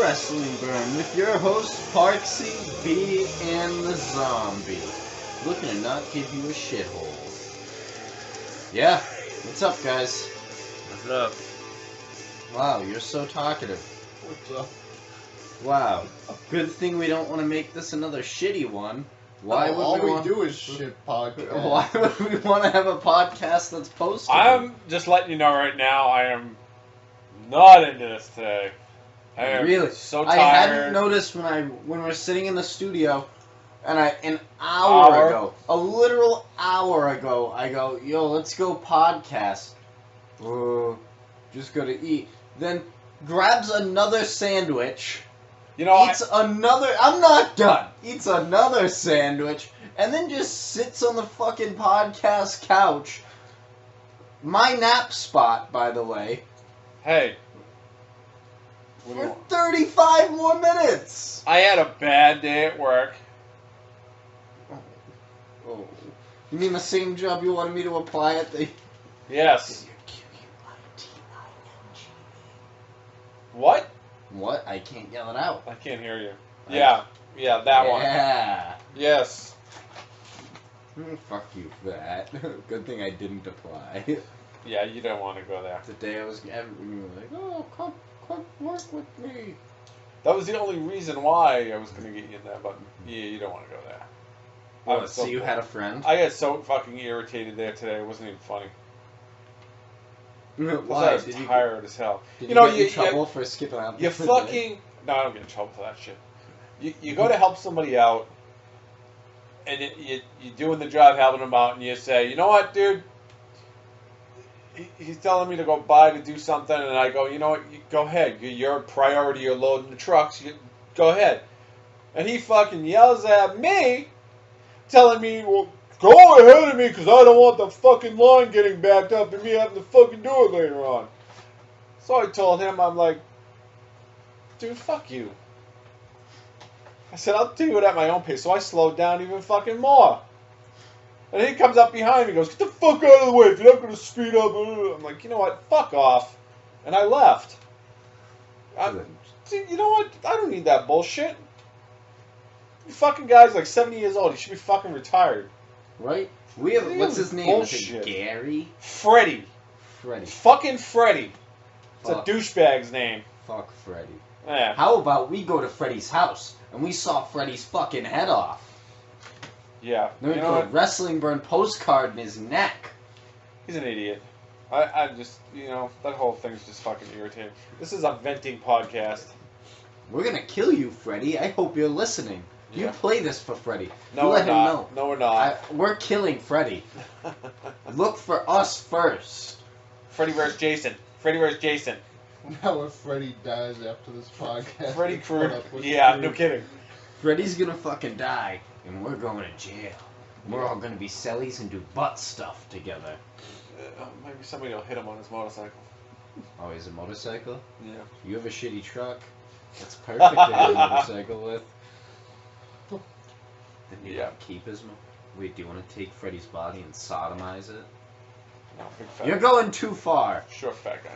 Wrestling Burn with your host Parksy, B, and the Zombie. Looking to not give you a shithole. Yeah, what's up, guys? What's up? Wow, you're so talkative. What's up? Wow, good thing we don't want to make this another shitty one. Why would all we do is shit podcast. Why would we want to have a podcast that's posted? I'm just letting you know right now, I am not into this today. I am really so tired. I hadn't noticed when we're sitting in the studio, and an hour ago, a literal hour ago, I go, yo, let's go podcast. Just go to eat. Then grabs another sandwich. You know, eats another. I'm not done. Eats another sandwich, and then just sits on the fucking podcast couch. My nap spot, by the way. Hey. For 35 more minutes. I had a bad day at work. Oh. You mean the same job you wanted me to apply at the... Yes. What? What? I can't yell it out. I can't hear you. Yeah, that one. Yeah. Yes. Fuck you for that. Good thing I didn't apply. Yeah, you don't want to go there. The day I was... Everyone was like, oh, come work with me. That was the only reason why I was going to get you in there, but yeah, you don't want to go there. What, so you had a friend? I got so fucking irritated there today, it wasn't even funny. Why? I was tired as hell. Did you get in trouble for skipping out? You fucking... No, I don't get in trouble for that shit. You go to help somebody out, and you're doing the job helping them out, and you say, you know what, dude? He's telling me to go by to do something, and I go, you know what, go ahead. You're a priority, you're loading the trucks, go ahead. And he fucking yells at me, telling me, well, go ahead of me, because I don't want the fucking line getting backed up and me having to fucking do it later on. So I told him, I'm like, dude, fuck you. I said, I'll do it at my own pace. So I slowed down even fucking more. And he comes up behind me and goes, get the fuck out of the way if you're not going to speed up. I'm like, you know what, fuck off. And I left. You know what, I don't need that bullshit. You fucking guy's like 70 years old. He should be fucking retired. Right? We have, what's his name? Is it Gary? Freddie. Freddie. Fucking Freddie. It's Fuck. a douchebag's name. Fuck Freddie. Yeah. How about we go to Freddie's house and we saw Freddie's fucking head off? Yeah. Then we You know put a what? wrestling burn postcard in his neck. He's an idiot. I just, you know, that whole thing's just fucking irritating. This is a venting podcast. We're gonna kill you, Freddie. I hope you're listening. You Yeah. play this for Freddie. No, you we're let him not. know. No, we're not. We're killing Freddie. Look for us first. Freddy vs. Jason. Freddy vs. Jason. Now if Freddy dies after this podcast... Freddy we put Krueger. up with Yeah, you. no kidding. Freddie's gonna fucking die, and we're going to jail. We're all gonna be cellies and do butt stuff together. Maybe somebody will hit him on his motorcycle. Oh, he's a motorcycle? Yeah. You have a shitty truck. That's perfect to have a motorcycle with. Then you Yeah. keep his Wait, do you want to take Freddy's body and sodomize it? No, big fat. You're going too far. Short fat guy.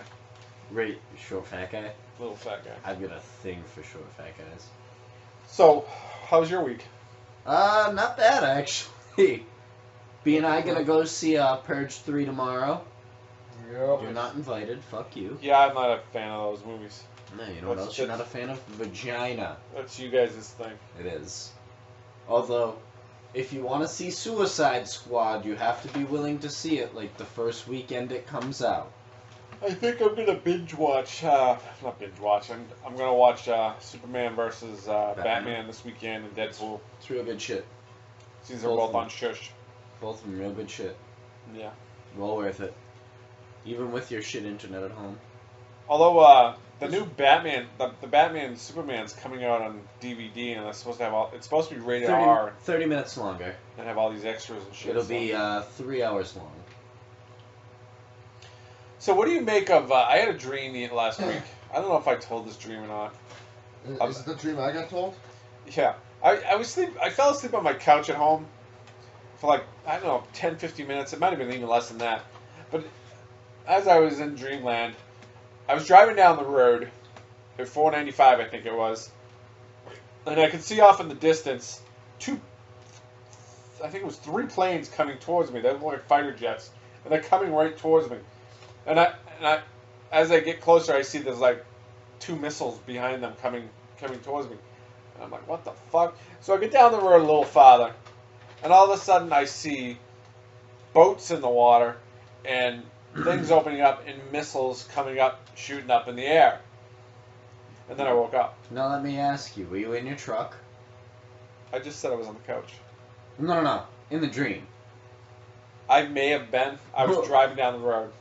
Right, short fat guy? Little fat guy. I've got a thing for short fat guys. So, how's your week? Not bad actually. B and I gonna go see Purge 3 tomorrow. Yep. You're not invited, fuck you. Yeah, I'm not a fan of those movies. No, you know what else you're not a fan of? Vagina. That's you guys' thing. It is. Although, if you want to see Suicide Squad, you have to be willing to see it like the first weekend it comes out. I think I'm gonna binge watch. Not binge watch. I'm gonna watch Superman versus Batman this weekend and Deadpool. It's real good shit. These are both on Shush. Both of them real good shit. Yeah. Well worth it. Even with your shit internet at home. Although the new Batman, the Batman Superman's coming out on DVD, and it's supposed to have it's supposed to be rated R 30 minutes longer. and have all these extras and shit. It'll be 3 hours long. So what do you make of? I had a dream last week. I don't know if I told this dream or not. Is it the dream I got told? Yeah, I fell asleep on my couch at home for like, I don't know, 10, 15 minutes. It might have been even less than that. But as I was in dreamland, I was driving down the road, At 495, I think it was. And I could see off in the distance I think it was 3 planes coming towards me. They were like fighter jets, and they're coming right towards me. And I, as I get closer, I see there's like 2 missiles behind them coming towards me. And I'm like, what the fuck? So I get down the road a little farther, and all of a sudden I see boats in the water and things opening up and missiles coming up, shooting up in the air. And then I woke up. Now let me ask you, were you in your truck? I just said I was on the couch. No. In the dream. I may have been. I was driving down the road.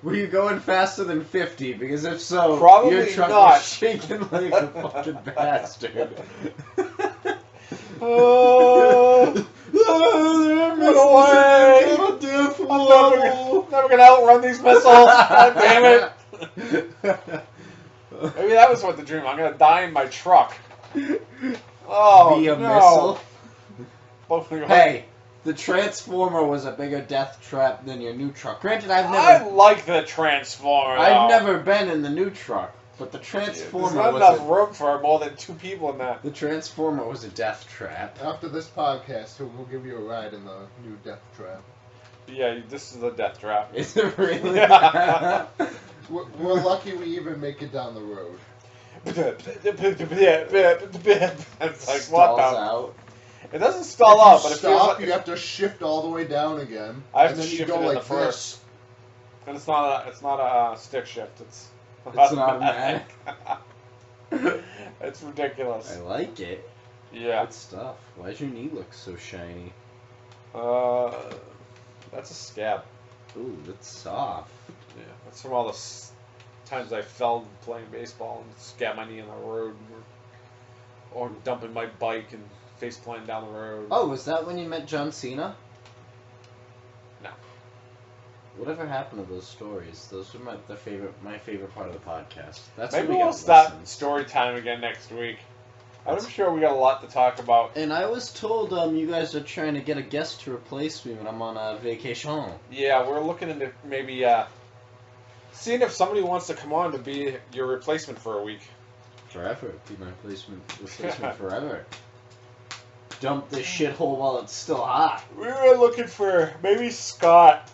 Were you going faster than 50? Because if so, Probably your truck not. was shaking like a fucking bastard. Get away! I'm never gonna outrun these missiles. God damn it! Maybe that was what the dream. I'm gonna die in my truck. Oh Via no! missile. Hey, the Transformer was a bigger death trap than your new truck. Granted, I like the Transformer. I've never been in the new truck, but the Transformer There's not enough room for more than 2 people in that. The Transformer was a death trap. After this podcast, we'll give you a ride in the new death trap. Yeah, this is the death trap. Is it really? We're lucky we even make it down the road. It's like, what the? Out. It doesn't stall out, but if it feels like you have to shift all the way down again. I have and to then you shift go it in like the first. this. And it's not a stick shift. It's an automatic. It's ridiculous. I like it. Yeah. Good stuff. Why's your knee look so shiny? That's a scab. Ooh, that's soft. Yeah, that's from all the times I fell playing baseball and scabbed my knee on the road, or dumping my bike and face planting down the road. Oh, was that when you met John Cena? No. Whatever happened to those stories? Those were my favorite part of the podcast. That's Maybe when we we'll got start listens. story time again next week. I'm sure we got a lot to talk about. And I was told you guys are trying to get a guest to replace me when I'm on vacation. Yeah, we're looking into maybe seeing if somebody wants to come on to be your replacement for a week. Forever. Be my replacement forever. Dump this shithole while it's still hot. We were looking for maybe Scott.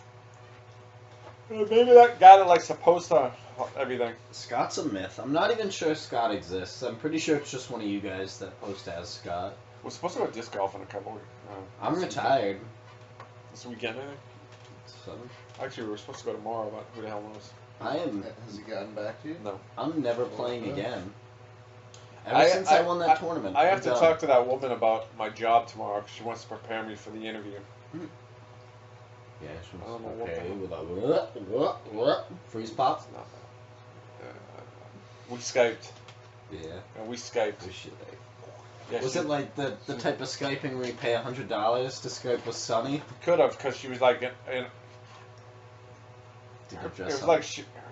Maybe that guy that likes to post on everything. Scott's a myth. I'm not even sure Scott exists. I'm pretty sure it's just one of you guys that post as Scott. We're supposed to go disc golf in a couple weeks. I'm retired. This weekend, I think. So, Actually, we were supposed to go tomorrow, but who the hell knows? I am. Has he gotten back to you? No. I'm never playing again. Ever since I won that tournament. I have to done. talk to that woman about my job tomorrow because she wants to prepare me for the interview. Yeah, she I don't know wants what to prepare the you with a freeze pop. It's not that. We Skyped. Yeah. We Skyped. We should, Yeah, was it like the type of Skyping where you pay $100 to Skype with Sunny? Could have, because she was like, Did you it dress was up? like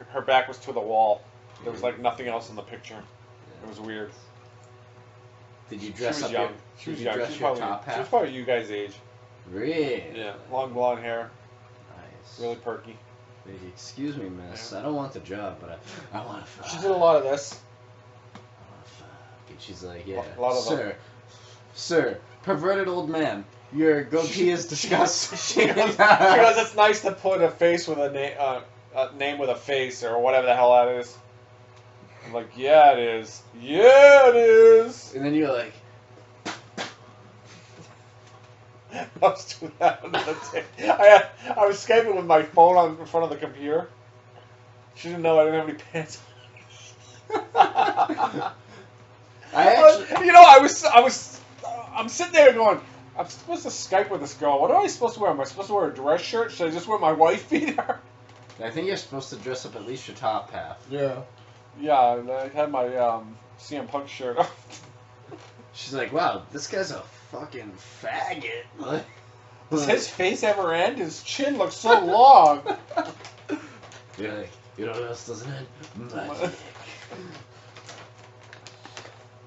her back was to the wall. There was like nothing else in the picture. It was weird. Did you She dress was up young. your, She was did you young. dress She your was top half? probably you guys' age. Really? Yeah, long blonde hair, Nice. really perky. Excuse me, miss. Yeah. I don't want the job, but I want to fuck. She did a lot of this. I want to fuck. And she's like, yeah, A lot of them. Sir, perverted old man, your goatee is disgusting. She goes, it's nice to put a face with a name with a face or whatever the hell that is. I'm like, yeah, it is. Yeah, it is. And then you're like, I was doing that on the tape. I was Skyping with my phone in front of the computer. She didn't know I didn't have any pants. I'm sitting there going, I'm supposed to Skype with this girl. What am I supposed to wear? Am I supposed to wear a dress shirt? Should I just wear my wife beater? I think you're supposed to dress up at least your top half. Yeah. Yeah, and I had my CM Punk shirt on. She's like, wow, this guy's a fucking faggot. Does his face ever end? His chin looks so long. You're like, you know what else doesn't end? Magic.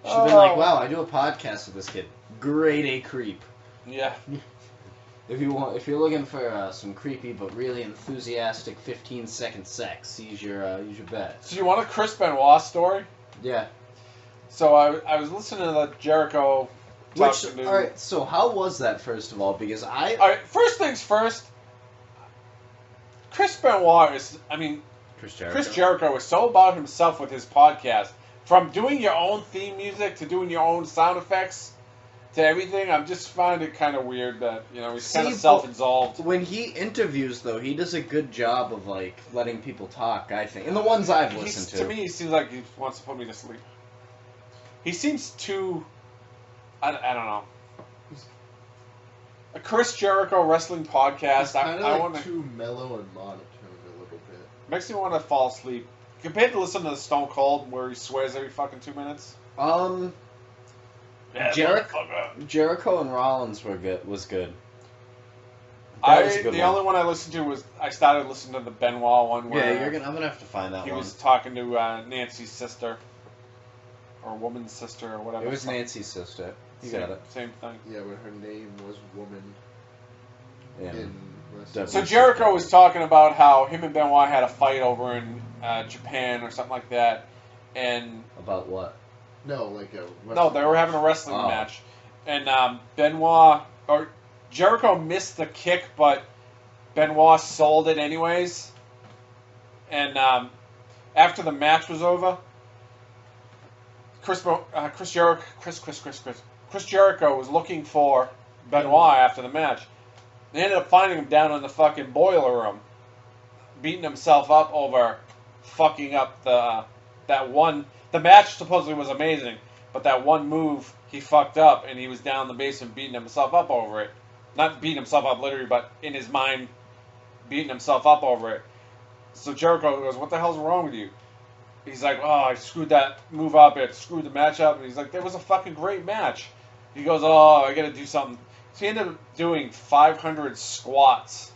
She's been like, wow, I do a podcast with this kid. Grade A creep. Yeah. If you're looking for some creepy but really enthusiastic 15-second sex, use your bet. Do you want a Chris Benoit story? Yeah. So I was listening to the Jericho. All right. So how was that, first of all? Because All right. First things first. Chris Benoit is. I mean, Chris Jericho is so about himself with his podcast. From doing your own theme music to doing your own sound effects to everything, I just find it kind of weird that he's kind of self-absorbed. When he interviews, though, he does a good job of letting people talk. I think, and the ones I've listened to. To me, he seems like he wants to put me to sleep. He seems too. I don't know. A Chris Jericho wrestling podcast. I want too mellow and monotone a little bit. Makes me want to fall asleep. Compared to listening to the Stone Cold, where he swears every fucking 2 minutes. Yeah, Jericho and Rollins was good. The only one I listened to was I started listening to the Benoit one. Where I'm gonna have to find that one. He was talking to Nancy's sister, or woman's sister, or whatever. It was Nancy's sister. You got it. Same thing. Yeah, but her name was Woman. Yeah. So Jericho was talking about how him and Benoit had a fight over in Japan or something like that, and about what? No, they were having a wrestling match, and Benoit or Jericho missed the kick, but Benoit sold it anyways. And after the match was over, Chris Jericho was looking for Benoit after the match. They ended up finding him down in the fucking boiler room, beating himself up over fucking up that one. The match supposedly was amazing, but that one move he fucked up, and he was down in the basement beating himself up over it. Not beating himself up literally, but in his mind, beating himself up over it. So Jericho goes, "What the hell's wrong with you?" He's like, "Oh, I screwed that move up. It screwed the match up." And he's like, "There was a fucking great match." He goes, "Oh, I gotta do something." So he ended up doing 500 squats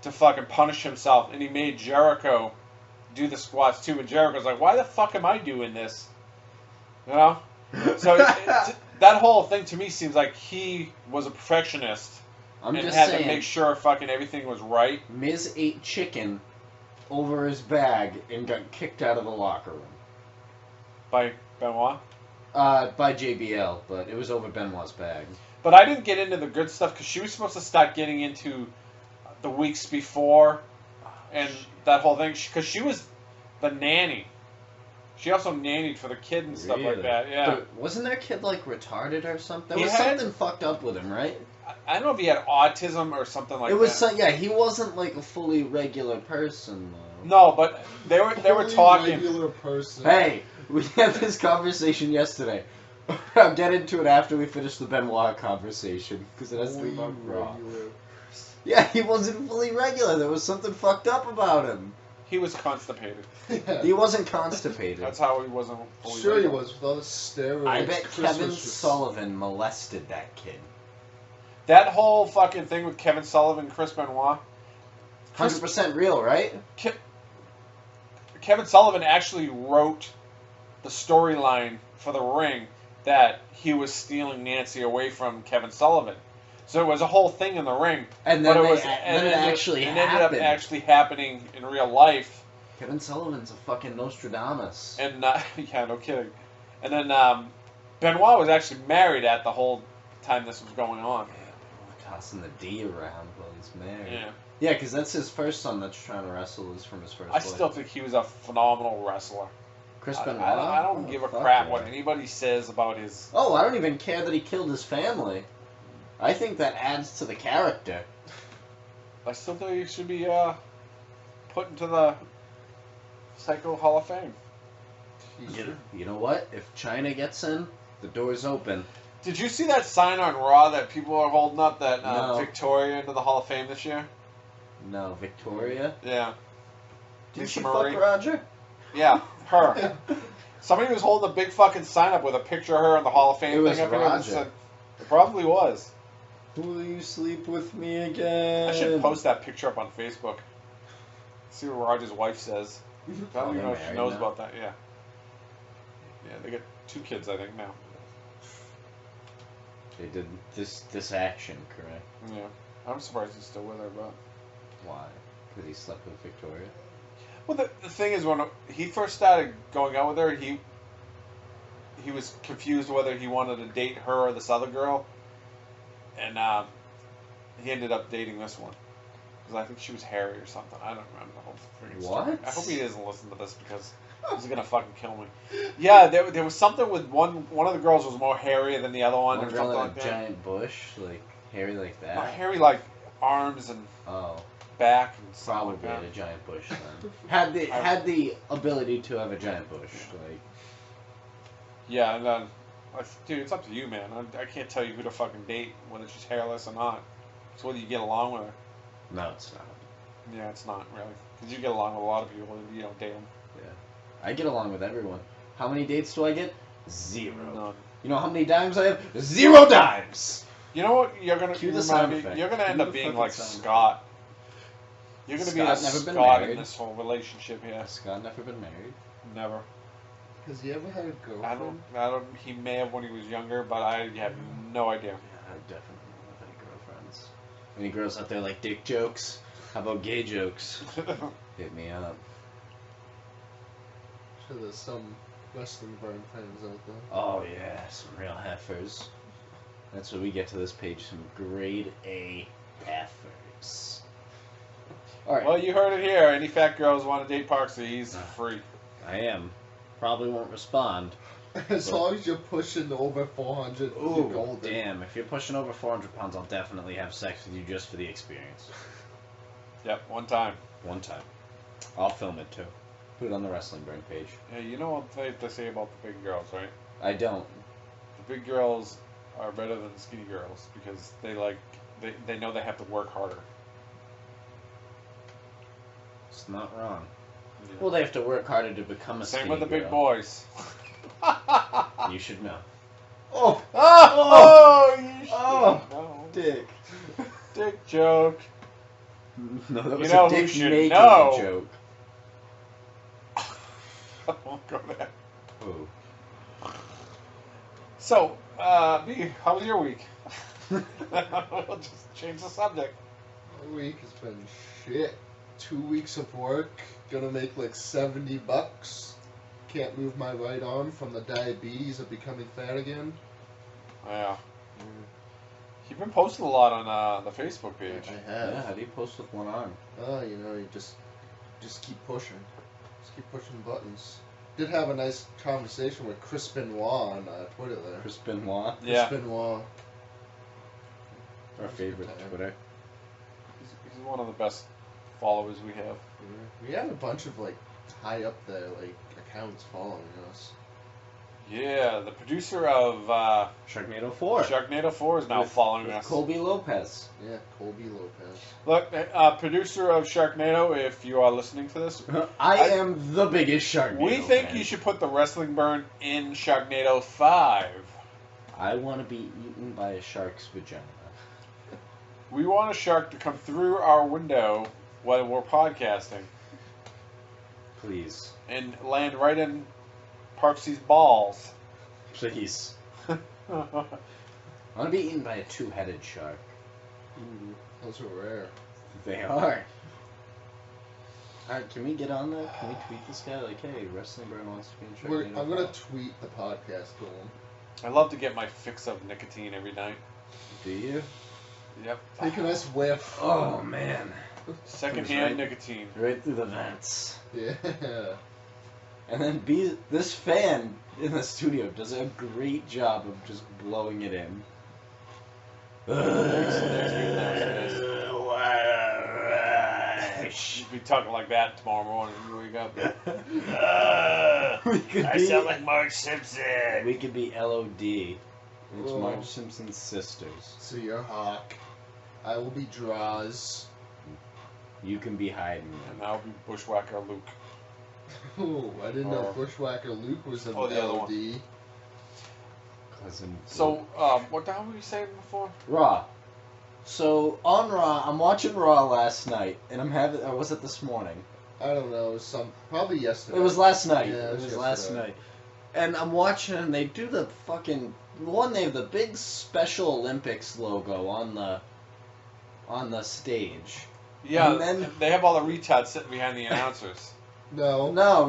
to fucking punish himself, and he made Jericho do the squats too. And Jericho's like, "Why the fuck am I doing this?" So that whole thing to me seems like he was a perfectionist and had to make sure fucking everything was right. Miz ate chicken over his bag and got kicked out of the locker room. By Benoit? By JBL, but it was over Benoit's bag. But I didn't get into the good stuff because she was supposed to start getting into the weeks before and that whole thing. Because she was the nanny. She also nannied for the kid and stuff like that. Yeah. But wasn't that kid retarded or something? There was something fucked up with him, right? I don't know if he had autism or something like that. He wasn't a fully regular person though. No, but they were talking. Regular person. Hey, we had this conversation yesterday. I'll get into it after we finish the Benoit conversation because it has to be about Raw. Yeah, he wasn't fully regular. There was something fucked up about him. He was constipated. Yeah. He wasn't constipated. That's how he wasn't fully Sure regular. he was, with all the steroids. I bet Kevin Sullivan molested that kid. That whole fucking thing with Kevin Sullivan and Chris Benoit. 100% real, right? Kevin Sullivan actually wrote the storyline for the ring that he was stealing Nancy away from Kevin Sullivan. So it was a whole thing in the ring. And then it ended up actually happening in real life. Kevin Sullivan's a fucking Nostradamus. And, yeah, no kidding. And then Benoit was actually married at the whole time this was going on. Yeah, Benoit tossing the D around while he's married. Yeah. Yeah, because that's his first son that's trying to wrestle is from his first I still think he was a phenomenal wrestler. Chris Benoit? I don't give a crap what anybody says about his... Oh, I don't even care that he killed his family. I think that adds to the character. I still think he should be put into the Psycho Hall of Fame. You know what? If China gets in, the door's open. Did you see that sign on Raw that people are holding up that Victoria into the Hall of Fame this year? No, Victoria? Yeah. Did she fuck Roger? Yeah, her. Somebody was holding a big fucking sign up with a picture of her in the Hall of Fame. It was Roger. It probably was. Will you sleep with me again? I should post that picture up on Facebook. See what Roger's wife says. I don't even know if she knows about that. Yeah. Yeah, they got 2 kids, I think, now. They did this action, correct? Yeah. I'm surprised he's still with her, but... Why? Because he slept with Victoria? Well, the thing is, when he first started going out with her, he he was confused whether he wanted to date her or this other girl, and he ended up dating this one because I think she was hairy or something. I don't remember the whole freaking story. What? I hope he doesn't listen to this because he's gonna fucking kill me. Yeah, there was something with one of the girls was more hairy than the other one, or something like that. Giant bush, like hairy like that. Not hairy like arms and back and stuff probably like that. a giant bush then. had the ability to have a giant bush, like. Yeah, and then, dude, it's up to you, man. I can't tell you who to fucking date, whether she's hairless or not. It's whether you get along with her. No, it's not. Yeah, it's not really, because you get along with a lot of people and you don't date them. Yeah, I get along with everyone. How many dates do I get? 0. None. You know how many dimes I have? 0 dimes. You know what? You're gonna Cue the sound remind me. effect. You're gonna end Cue up the being fucking like sound Scott. You're gonna be a Scott never been Scott married. in this whole relationship here. Scott never been married. Never. Has he ever had a girlfriend? I don't. He may have when he was younger, but I have no idea. Yeah, I definitely don't have any girlfriends. Any girls out there like dick jokes? How about gay jokes? Hit me up. Sure, there's some wrestling burn fans out there. Oh yeah, some real heifers. That's what we get to this page. Some grade A heifers. All right. Well, you heard it here. Any fat girls want to date Parksy, he's free. I am. Probably won't respond. As long as you're pushing over 400, you're Ooh, golden. damn. If you're pushing over 400 pounds, I'll definitely have sex with you just for the experience. Yep, one time. One time. I'll film it too. Put it on the Wrestling Burn page. Yeah, you know what they say about the big girls, right? I don't. The big girls are better than the skinny girls because they know they have to work harder. It's not wrong. Yeah. Well, they have to work harder to become a Same skinny with the big girl. boys. You should know. Oh! Oh! You should Oh! know. Dick. Dick joke. No, that was You know a who dick should making know. joke. I won't go there. Ooh. So, B, how was your week? We'll just change the subject. My week has been shit. 2 weeks of work. Gonna make like $70. Can't move my right arm from the diabetes of becoming fat again. Yeah. You've been posting a lot on the Facebook page. I have. Yeah, how do you post with one arm? Oh, you know, you just keep pushing. Just keep pushing buttons. Did have a nice conversation with Chris Benoit on Twitter there. Chris Benoit, Yeah. Chris Benoit. our favorite Twitter. He's one of the best followers we have. We have a bunch of like high up there like accounts following us. Yeah, the producer of Sharknado 4. Sharknado 4 is now following us. Colby Lopez. Yeah, Colby Lopez. Look, producer of Sharknado, if you are listening to this, I am the biggest Sharknado we think fan. you should put the Wrestling Burn in Sharknado 5. I want to be eaten by a shark's vagina. We want a shark to come through our window while we're podcasting Please. and land right in Parksy's balls. Please. I want to be eaten by a two-headed shark. Ooh, those are rare. They are. Alright, can we get on that? Can we tweet this guy like, hey, Wrestling Burn wants to be in Sharknado? I'm gonna tweet the podcast to him. I love to get my fix of nicotine every night. Do you? Yep. Take a nice whiff. Oh, man. Secondhand nicotine. Right through the vents. Yeah. And then this fan in the studio does a great job of just blowing it in. You'd be talking like that tomorrow morning when you wake up. I sound like Marge Simpson. We could be LOD. It's Whoa. Marge Simpson's sisters. So you're Hawk. I will be Draws. You can be hiding. And I'll be Bushwhacker Luke. Oh, I didn't know Bushwhacker Luke was an Oh, the other LOD. Cousin. So, what the hell were you saying before? Raw. So on Raw, I'm watching Raw last night, and or was it this morning? I don't know. It was probably yesterday. It was last night. Yeah, it was last night. And I'm watching, and they do the fucking one. They have the big Special Olympics logo on the stage. Yeah, And then- they have all the retards sitting behind the announcers. No. No.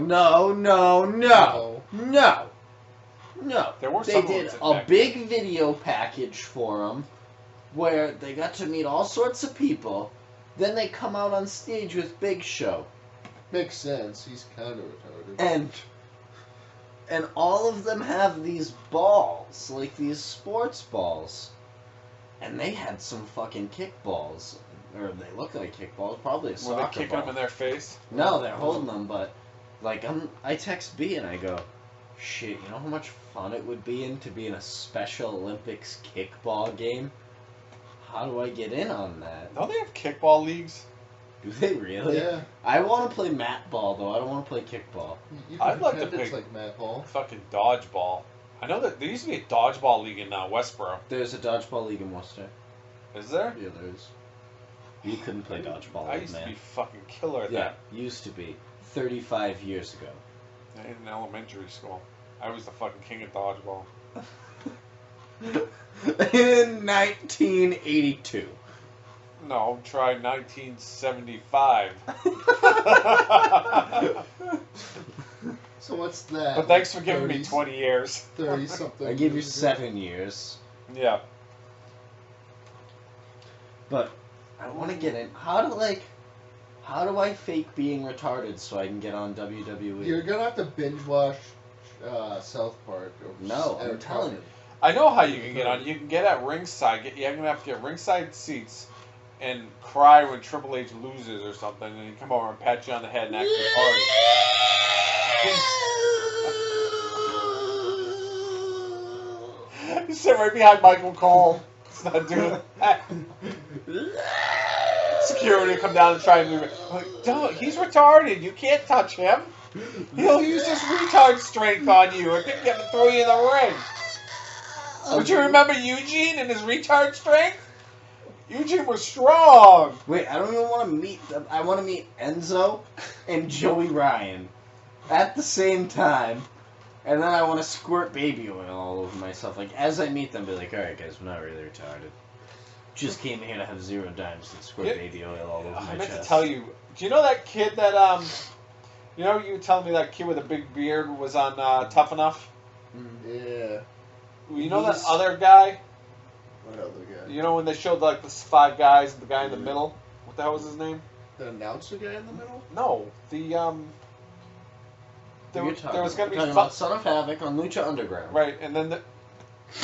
No. There were They some did ones in a back big video package for them where they got to meet all sorts of people. Then they come out on stage with Big Show. Makes sense. He's kind of retarded. And all of them have these balls, like these sports balls. And they had some fucking kickballs. Or they look like kickballs, probably a soccer Were they kicking ball. them in their face? No, they're holding them, but like I text B and I go, shit, you know how much fun it would be to be in a Special Olympics kickball game? How do I get in on that? Don't they have kickball leagues? Do they really? Yeah. I want to play mat ball though. I don't want to play kickball. You I'd like to pretend it's play- like Matt Ball. Fucking dodgeball. I know that there used to be a dodgeball league in Westboro. There's a dodgeball league in Worcester. Is there? Yeah, there is. You couldn't play dodgeball, I old used to man. be fucking killer at Yeah, used to be. 35 years ago. that in elementary school. I was the fucking king of dodgeball. In 1982. No, try 1975. So what's that? But thanks for giving me 30s 20 years. 30 something. I give you years ago? 7 years. Yeah. But I want to get in. How do I fake being retarded so I can get on WWE? You're gonna have to binge watch South Park. No, I'm telling you. I know how you can get on. You can get at ringside. You're going to have to get ringside seats and cry when Triple H loses or something, and he come over and pat you on the head and act retarded. You sit right behind Michael Cole. It's not doing that. Security will come down and try and move it. Like, don't, he's retarded. You can't touch him. He'll use his retard strength on you and throw you in the ring. Don't you remember Eugene and his retard strength? Eugene was strong. Wait, I don't even want to meet them. I want to meet Enzo and Joey Ryan at the same time. And then I want to squirt baby oil all over myself. Like, as I meet them, be like, alright guys, we're not really retarded. Just came here to have 0 dimes and squirt baby oil all over my chest. I meant to tell you. Do you know that kid that, you know you were telling me that kid with a big beard was on Tough Enough? Yeah. You know that other guy? What other guy? You know when they showed like the 5 guys and the guy in the middle? What the hell was his name? The announcer guy in the middle? No, there was going to be about Son of Havoc on Lucha Underground. right, and then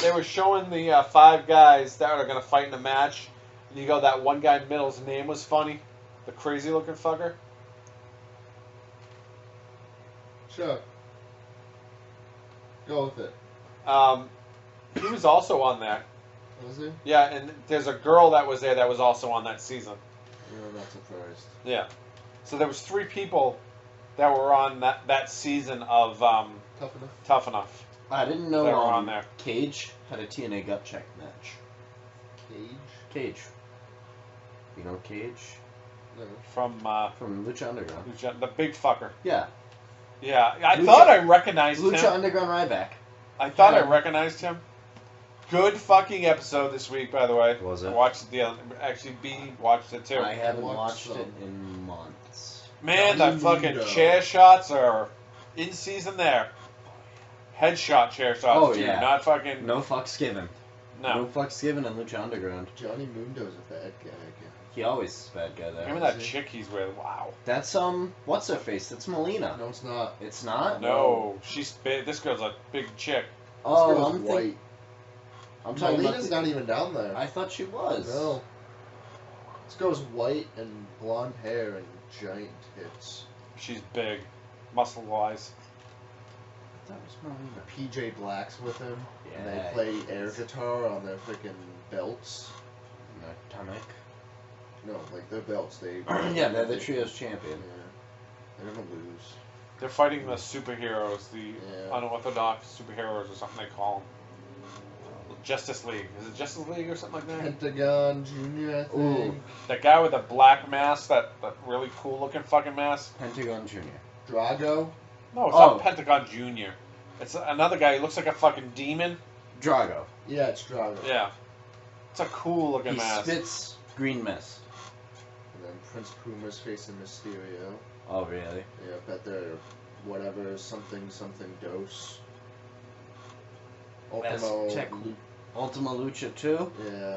they were showing the 5 guys that are going to fight in a match, and you go that one guy in the middle's name was funny, the crazy looking fucker. Sure. Go with it. He was also on that. Was he? Yeah, and there's a girl that was there that was also on that season. I'm not surprised. Yeah. So there was 3 people that were on that season of Tough enough. Tough Enough. I didn't know They were on there. Cage had a TNA gut check match. Cage. You know Cage? No. From Lucha Underground. the big fucker. Yeah. Yeah, I thought I recognized Lucha him. Underground Ryback. I thought I Yeah. recognized him. Good fucking episode this week, by the way. Was it? I watched actually, B watched it too. I haven't Watched watched some. it in months. Man, Johnny the fucking Mundo. chair shots are in season there. Headshot chair shots, Oh, too. yeah. Not fucking... No fucks given. No. No fucks given in Lucha Underground. Johnny Mundo's a bad guy again. He always is a bad guy there. Remember that chick he's with? Wow. That's what's her face? That's Melina. No, it's not. It's not? No, she's big. This girl's a big chick. Oh, This girl's I'm white. I'm talking Melina's about not even down there. I thought she was. No. This girl's white and blonde hair and giant tits. She's big, muscle-wise. That was Melina. PJ Black's with him. And Yeah, they play air guitar on their freaking belts. Atomic. No, like their belts. They. Yeah, they're the trios champion. Yeah. They're gonna lose. They're fighting the superheroes, the Yeah. unorthodox superheroes or something they call them. Justice League. Is it Justice League or something like that? Pentagon Jr. I think. Ooh. That guy with the black mask, that really cool looking fucking mask. Pentagon Jr. Drago. No, it's Oh. not Pentagon Jr. It's another guy. He looks like a fucking demon. Drago. Yeah, it's Drago. Yeah. It's a cool looking He mask. spits green mist. And then Prince Puma's facing Mysterio. Oh, really? Yeah, I bet they're whatever something dose. check Ultima Lucha 2.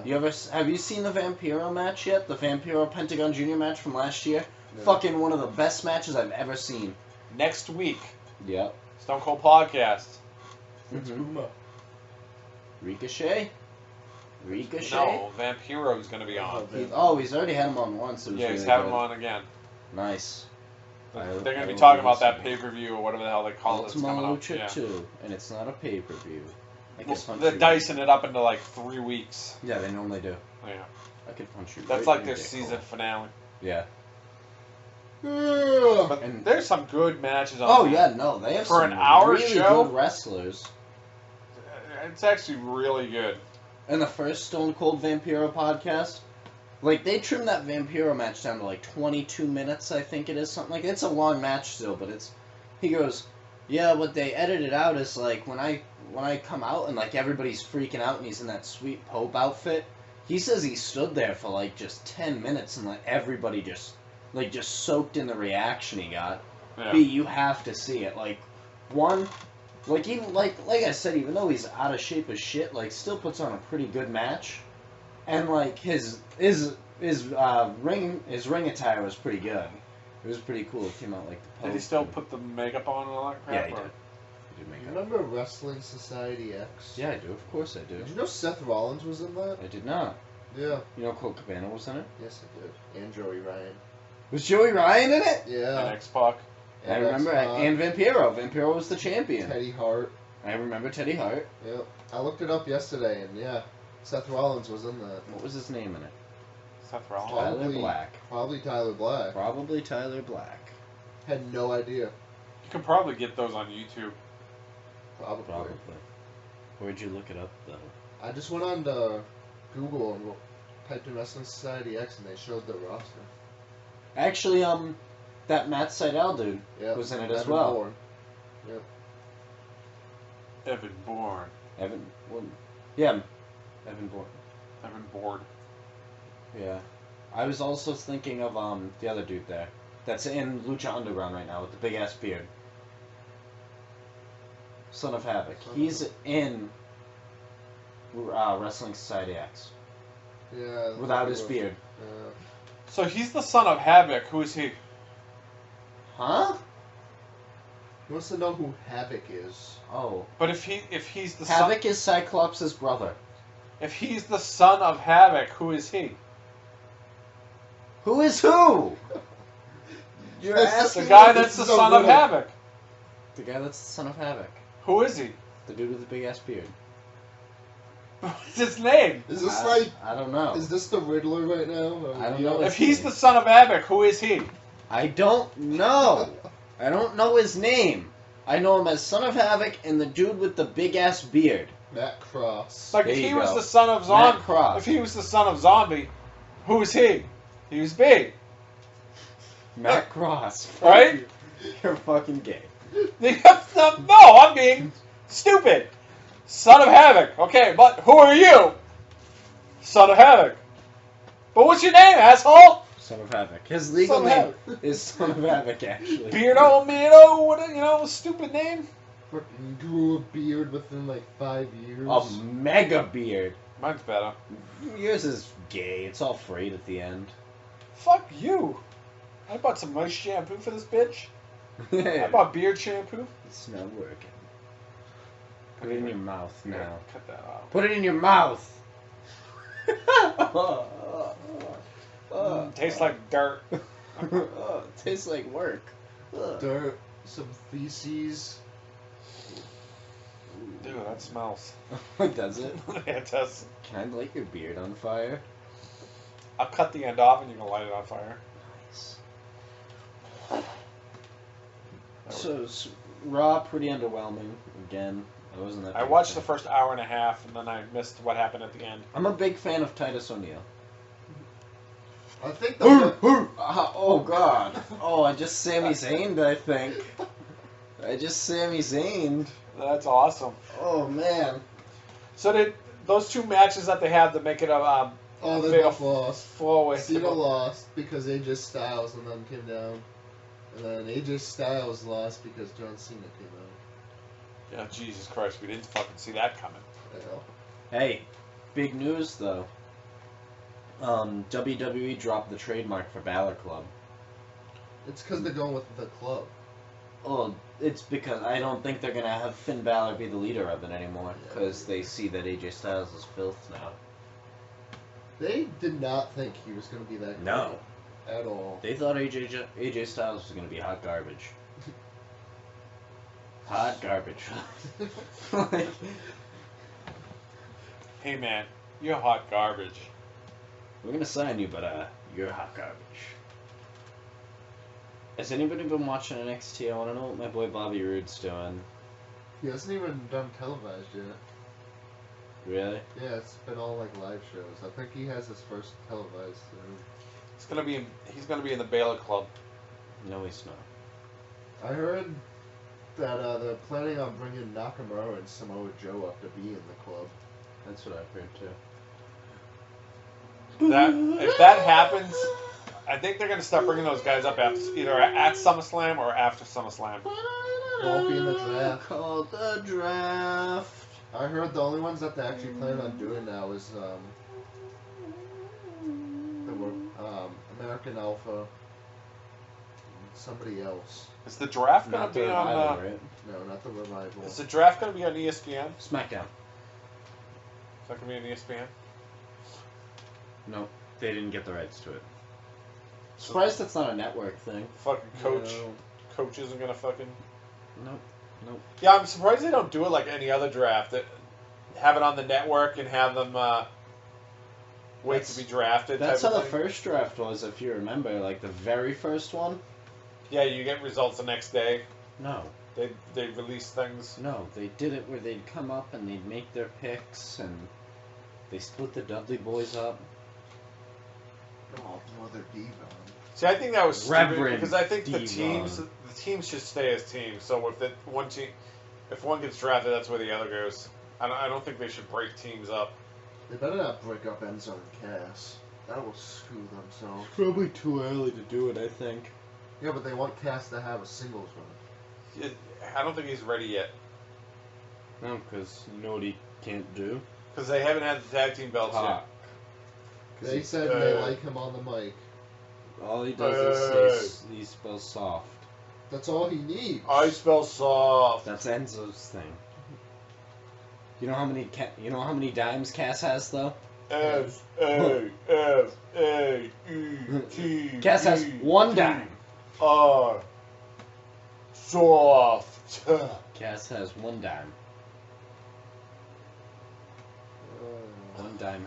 Yeah. Have you seen the Vampiro match yet? The Vampiro Pentagon Jr. match from last year? No. Fucking one of the best matches I've ever seen. Next week, Yep. Stone Cold Podcast. It's Mhm. Puma. Ricochet? Ricochet? No, Vampiro's going to be on. He's already had him on once. It was Yeah, really he's having good. him on again. Nice. They're going to be talking about that pay-per-view or whatever the hell they call it. It's Ultima coming up. Lucha Yeah. 2, and it's not a pay-per-view. I could punch They're you. dicing it up into like 3 weeks. Yeah, they normally do. Yeah. I could punch you. That's right like in their your dick season hole. finale. Yeah. But And- there's some good matches on Oh there. yeah, no, they have For some an hour really show? good wrestlers. It's actually really good. And the first Stone Cold Vampiro podcast, like they trimmed that Vampiro match down to like 22 minutes, I think it is, something like. It's a long match still, but it's. He goes, yeah, what they edited out is like when I come out and like everybody's freaking out and he's in that sweet Pope outfit. He says he stood there for like just 10 minutes and let everybody just soaked in the reaction he got. Yeah. B, you have to see it. Like, one, like even like I said, even though he's out of shape as shit, like still puts on a pretty good match, and like his ring attire was pretty good. It was pretty cool. It came out like the Pope. Did he still put the makeup on and all that crap? Yeah, he or- did. He did make You up. remember Wrestling Society X? Yeah, I do. Of course I do. Did you know Seth Rollins was in that? I did not. Yeah. You know Colt Cabana was in it? Yes, I did. And Joey Ryan. Was Joey Ryan in it? Yeah. And X-Pac. I remember. And Vampiro. Vampiro was the champion. Teddy Hart. I remember Teddy Hart. Yeah. I looked it up yesterday, and yeah, Seth Rollins was in that. What was his name in it? Seth Rollins. Tyler Probably- Black. Probably Tyler Black. Probably Tyler Black. Had no idea. You can probably get those on YouTube. Probably. Probably. Where'd you look it up though? I just went on to Google and typed in Wrestling Society X, and they showed the roster. Actually, that Matt Sydal dude Yeah. was in it as Evan well. Bourne. Evan Bourne. Evan, well, yeah, Evan Bourne. Evan Bourne. Yeah, I was also thinking of the other dude there, that's in Lucha Underground right now with the big ass beard. Son of Havoc. He's in Wrestling Society X Yeah. without his beard. Yeah. So he's the son of Havoc. Who is he? Huh? He wants to know who Havoc is. Oh, But if he's the Havoc is Cyclops' brother. if he's the son of Havoc, who is he? Who is who? You're Yes, asking The guy me- that's the is a son of riddle. Havoc. The guy that's the son of Havoc. Who is he? The dude with the big ass beard. What's his name? Is this like? I don't know. Is this the Riddler right now? I don't know. If he's the son of Havoc, who is he? I don't know. I don't know his name. I know him as Son of Havoc and the dude with the big ass beard. Matt Cross. Like There if you he was go. the son of Matt Zombie. Cross. If he was the son of Zombie, who is he? He was B. Matt Cross. Right? You're fucking gay. No, I'm being stupid. Son of Havoc. Okay, but who are you? Son of Havoc. But what's your name, asshole? Son of Havoc. His legal Son of name Havoc. is Son of Havoc, actually. Beardo, Meardo, what stupid name? Fucking grew a beard within like 5 years. A mega beard. Mine's better. Yours is gay. It's all frayed at the end. Fuck you. I bought some nice shampoo for this bitch. I bought beard shampoo. It's not working. Put it in your mouth now. Cut that out. Put it in your mouth. Tastes like dirt. Tastes like work. Ugh. Dirt, some feces. Dude, that smells. Does it? Yeah, it does. Can I light your beard on fire? I'll cut the end off and you can light it on fire. Nice. So, Raw, pretty underwhelming. Again, I wasn't that. I big a watched the fan. first hour and a half and then I missed what happened at the end. I'm a big fan of Titus O'Neil. I think Oh God! Oh, I just Sami Zayned. I think. I just Sami Zayned. That's awesome. Oh man. So did those two matches that they had to make it a Oh, they fatal both lost. four-way? Cena lost because AJ Styles and then came down. And then AJ Styles lost because John Cena came out. Oh, Jesus Christ, we didn't fucking see that coming. Yeah. Hey, big news though. WWE dropped the trademark for Balor Club. It's because they're going with the club. Oh, it's because I don't think they're gonna have Finn Balor be the leader of it anymore, because they see that AJ Styles is filth now. They did not think he was going to be that No. great at all. They thought AJ Styles was gonna be hot garbage. Hot garbage. Like, Hey man, you're hot garbage. we're gonna sign you, but you're hot garbage. Has anybody been watching NXT? I want to know what my boy Bobby Roode's doing. He hasn't even done televised yet. Really? Yeah, it's been all like live shows. I think he has his first televised. He's gonna be in the Baylor Club. No, he's not. I heard that they're planning on bringing Nakamura and Samoa Joe up to be in the club. That's what I've heard too. If that happens, I think they're gonna start bringing those guys up either at SummerSlam or after SummerSlam. They won't be in the draft. Called the draft. I heard the only ones that they actually plan on doing now is American Alpha, and somebody else. Is the draft gonna Not be the on? Revival, right? No, not the Revival. Is the draft gonna be on ESPN? SmackDown. Is that gonna be on ESPN? No, they didn't get the rights to it. Surprised that's not a network thing. Fucking coach isn't gonna fucking. Nope. Nope. Yeah, I'm surprised they don't do it like any other draft. That have it on the network and have them wait to be drafted. That's how type the of thing. first draft was, if you remember. Like the very first one. Yeah, you get results the next day. No. They release things. No, they did it where they'd come up and they'd make their picks and they split the Dudley boys up. Oh, Mother Diva. See, I think that was stupid Reverend because I think the Devon. teams should stay as teams. So if if one gets drafted, that's where the other goes. I don't think they should break teams up. They better not break up Enzo and Cass. That will screw themselves. Probably too early to do it, I think. Yeah, but they want Cass to have a singles run. I don't think he's ready yet No, because you know what he can't do? because they haven't had the tag team belts Talk. They said they like him on the mic. All he does is he spells soft. That's all he needs. yet. I spell soft. That's Enzo's thing. You know how many dimes Cass has though? S-A-F-F-A-E-T. Cass has one dime. R. Soft. Cass has one dime. One dime.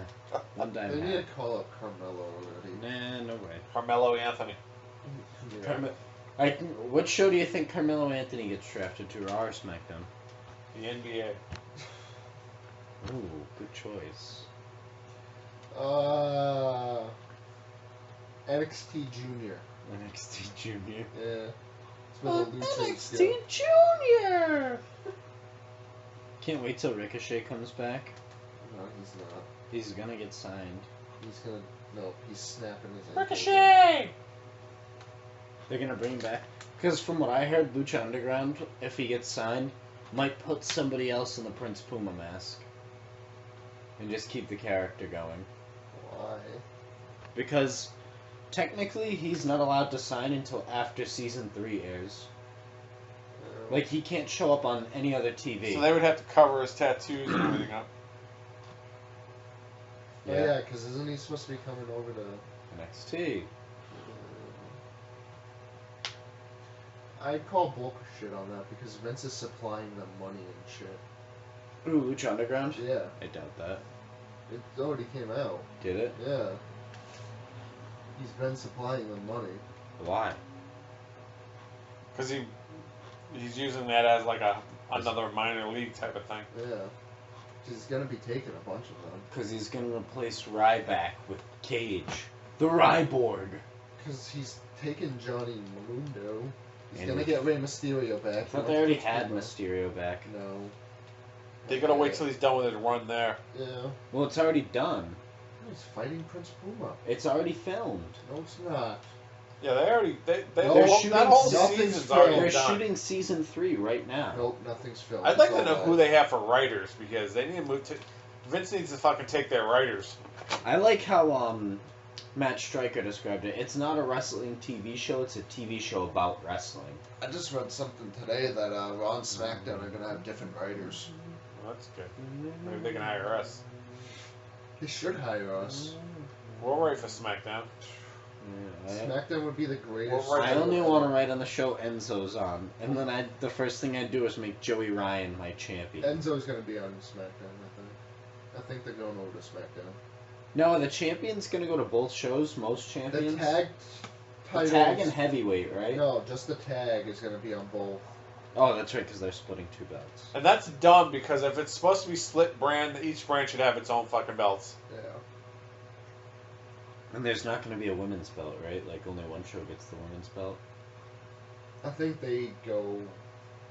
One dime. They need to hat. call up Carmelo already. Nah, no way. Carmelo Anthony. Yeah. What show do you think Carmelo Anthony gets drafted to, Raw or SmackDown? The NBA. Ooh, good choice. NXT Junior. NXT Junior. Yeah. It's where the Luchas NXT go. Junior. Can't wait till Ricochet comes back. No, he's not. He's gonna get signed. He's gonna. No, he's snapping his ankle. Ricochet! They're gonna bring him back. Because from what I heard, Lucha Underground, if he gets signed, might put somebody else in the Prince Puma mask. And just keep the character going. Why? Because technically he's not allowed to sign until after season 3 airs. Like he can't show up on any other TV. So they would have to cover his tattoos and everything up. Oh, yeah, because isn't he supposed to be coming over to... NXT. I call bullshit on that because Vince is supplying them money and shit. Ooh, Lucha Underground? Yeah. I doubt that. It already came out. Did it? Yeah. He's been supplying them money. Why? Because he's using that as like another minor league type of thing. Yeah. He's gonna be taking a bunch of them. Because he's gonna replace Ryback with Cage. The Ryborg. Because he's taking Johnny Mundo. He's And gonna get Rey Mysterio back. I thought they already had Mysterio back. No. They gotta wait till he's done with his run there. Yeah. Well, it's already done. He's fighting Prince Puma. It's already filmed. No, it's not. Yeah, they already They're shooting that whole nothing's season's filmed. already They're done. shooting season 3 right now. Nope, nothing's filmed. I'd like It's to know all who live. they have for writers because they need to move to. Vince needs to fucking take their writers. I like how Matt Stryker described it. It's not a wrestling TV show. It's a TV show about wrestling. I just read something today that Raw and SmackDown are gonna have different writers. Well, that's good. Maybe they can hire us. They should hire us. We'll write for SmackDown. Yeah, SmackDown would be the greatest. Well, I only want to write on the show Enzo's on, and then the first thing I'd do is make Joey Ryan my champion. Enzo's gonna be on SmackDown, I think. I think they're going over to SmackDown. No, the champion's gonna go to both shows. Most The champions. tag The titles. tag and heavyweight, right? No, just the tag is gonna be on both. Oh, that's right, because they're splitting 2 belts. And that's dumb because if it's supposed to be split brand, each brand should have its own fucking belts. Yeah. And there's not going to be a women's belt, right? Like, only one show gets the women's belt. I think they go.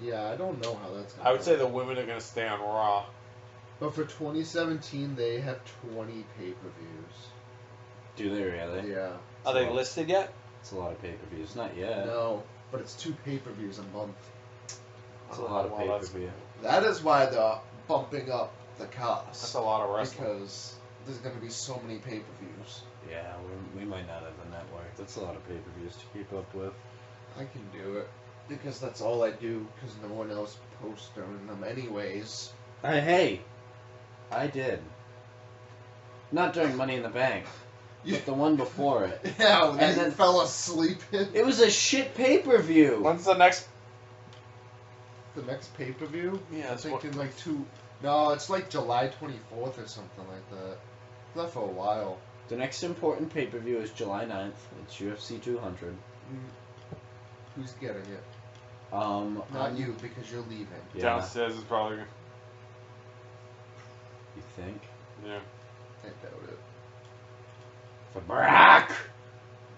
Yeah, I don't know how that's gonna I would say work. the women are going to stay on Raw. But for 2017, they have 20 pay-per-views. Do they really? Yeah. Are they listed yet? It's a lot of pay-per-views. Not yet. No, but it's 2 pay-per-views a month. It's a lot of Well, that's- pay-per-view. That is why they're bumping up the cost. That's a lot of wrestling. Because there's going to be so many pay-per-views. Yeah, we might not have the network. That's a lot of pay-per-views to keep up with. I can do it. Because that's all I do, because no one else posts during them anyways. Hey, I did. Not during Money in the Bank, but the one before it. Yeah, And and then- then fell asleep in. It was a shit pay-per-view. When's the next? The next pay-per-view? Yeah, I it's think what- in like 2... No, it's like July 24th or something like that. That for a while. The next important pay-per-view is July 9th. It's UFC 200. Who's getting it? Not you, because you're leaving. Yeah. Downstairs is probably. You think? Yeah. I doubt it. For Brock!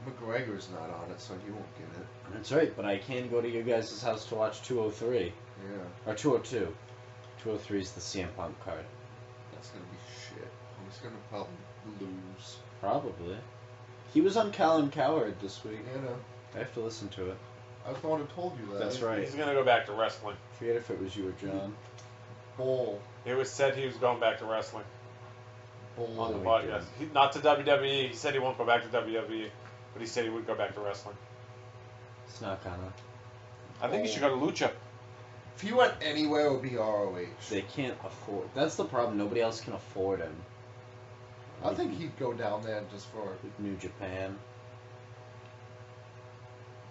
McGregor's not on it, so he won't get it. That's right, but I can go to your guys' house to watch 203. Yeah, Or 202. 203 is the CM Punk card. that's gonna be shit. He's gonna probably lose. Probably. He was on Colin Coward this week. You know, I have to listen to it. I thought I told you that. That's right. He's gonna go back to wrestling. Forget if it was you or John. Bull. It was said he was going back to wrestling Bull. on the he podcast. Not to WWE. He said he won't go back to WWE, but he said he would go back to wrestling. It's not gonna. I think he should go to Lucha. If he went anywhere, it would be ROH. They can't afford. That's the problem. Nobody else can afford him. I think he'd go down there just for... Like New Japan.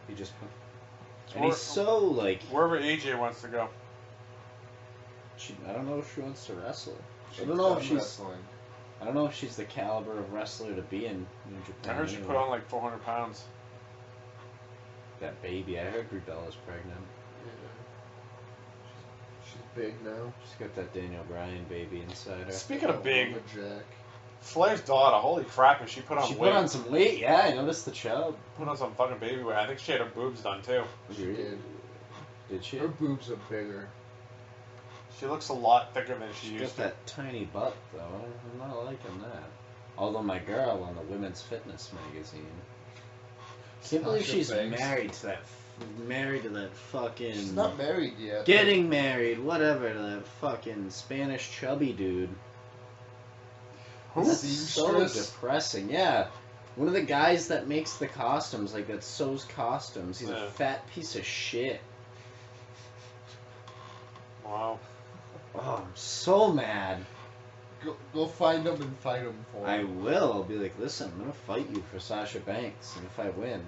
He just. And Or- he's so like. Wherever AJ wants to go. I don't know if she wants to wrestle. She's I don't know if done she's. wrestling. I don't know if she's the caliber of wrestler to be in New Japan. I heard she anyway. put on like 400 pounds. That baby. I heard Brie Bella's pregnant. Yeah. She's big now. She's got that Daniel Bryan baby inside her. Speaking of big, Jack. Flair's daughter, holy crap, and she put on She weight. put on some weight. Yeah, I noticed the chub. Put on some fucking baby weight. I think she had her boobs done too. She did. Did she? Her boobs are bigger. She looks a lot thicker than she She used got to. that tiny butt though. I'm not liking that. Although my girl on the Women's Fitness magazine. Can't believe Sasha she's Banks. married to that fucking. She's not married yet. Getting married, whatever, to that fucking Spanish chubby dude. Who? That's so Seamstress? depressing. Yeah. One of the guys that makes the costumes, like that sews costumes, he's Yeah. a fat piece of shit. Wow. Oh, I'm so mad. Go find him and fight him for I him. will. I'll be like, listen, I'm gonna fight you for Sasha Banks, and if I win,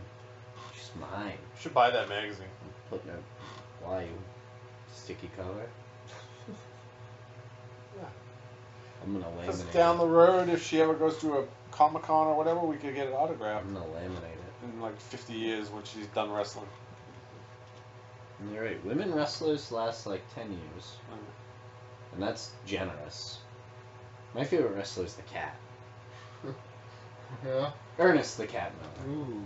she's mine. You should buy that magazine. I'm putting her. Why you? Sticky cover. Yeah. I'm gonna laminate Because it. down the road, if she ever goes to a Comic Con or whatever, we could get it autographed I'm gonna laminate it. in like 50 years when she's done wrestling. And you're right. Women wrestlers last like 10 years, Mm. and that's generous. My favorite wrestler is the Cat. Yeah. Ernest the Cat Miller. Ooh,